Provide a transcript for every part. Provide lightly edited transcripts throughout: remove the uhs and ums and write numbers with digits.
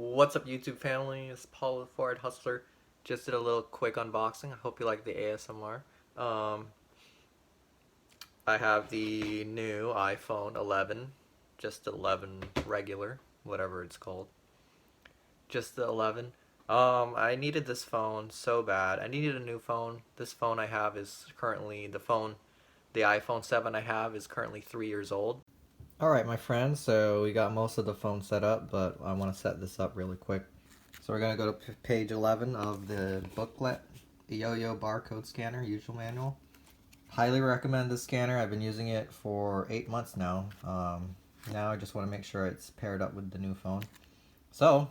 What's up, YouTube family? It's Paulo Ford Hustler. Just did a little quick unboxing. I hope you like the ASMR. I have the new iPhone 11, just 11 regular, whatever it's called. Just the 11. I needed this phone so bad. I needed a new phone. This phone I have is currently the iPhone 7 I have is currently 3 years old. Alright, my friends, so we got most of the phone set up, but I want to set this up really quick. So we're going to go to page 11 of the booklet, Eyoyo barcode scanner, usual manual. Highly recommend this scanner. I've been using it for 8 months now. Now I just want to make sure it's paired up with the new phone. So,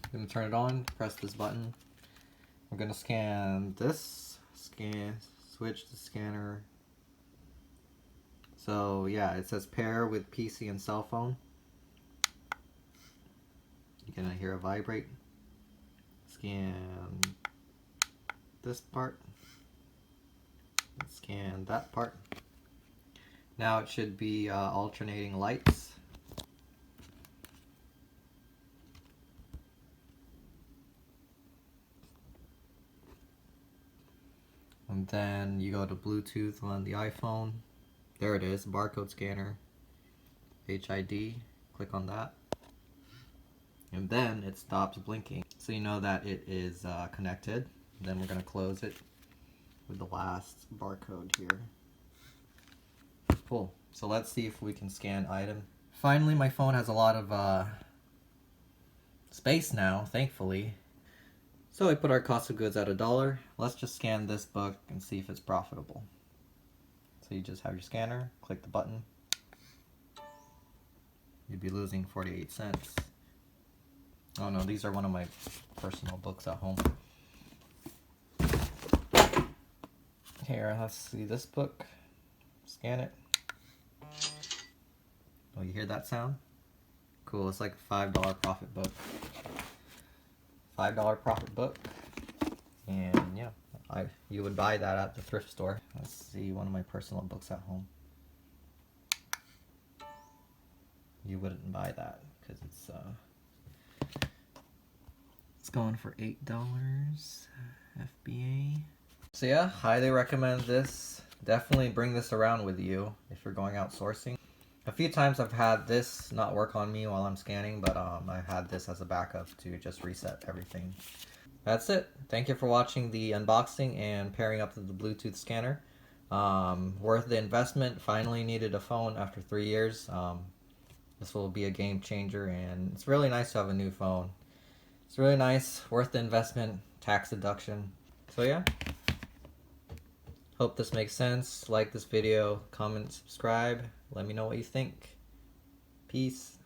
I'm going to turn it on, press this button. I'm going to scan this, switch the scanner. So yeah, it says pair with PC and cell phone. You're gonna hear a vibrate. Scan this part. Scan that part. Now it should be alternating lights. And then you go to Bluetooth on the iPhone. There it is, barcode scanner, HID, click on that. And then it stops blinking. So you know that it is connected. Then we're gonna close it with the last barcode here. Cool, so let's see if we can scan item. Finally, my phone has a lot of space now, thankfully. So we put our cost of goods at $1. Let's just scan this book and see if it's profitable. So you just have your scanner, click the button. You'd be losing 48 cents. Oh no, these are one of my personal books at home. Here, let's see this book. Scan it. Oh, you hear that sound? Cool, it's like a $5 profit book. $5 profit book. And yeah, you would buy that at the thrift store. Let's see one of my personal books at home. You wouldn't buy that because it's going for $8 FBA. So yeah, highly recommend this. Definitely bring this around with you if you're going out sourcing. A few times I've had this not work on me while I'm scanning, but I had this as a backup to just reset everything. That's it. Thank you for watching the unboxing and pairing up to the Bluetooth scanner. Worth the investment. Finally needed a phone after 3 years. This will be a game changer, and it's really nice to have a new phone. It's really nice, worth the investment, tax deduction. So yeah, hope this makes sense. Like this video, comment, subscribe. Let me know what you think. Peace.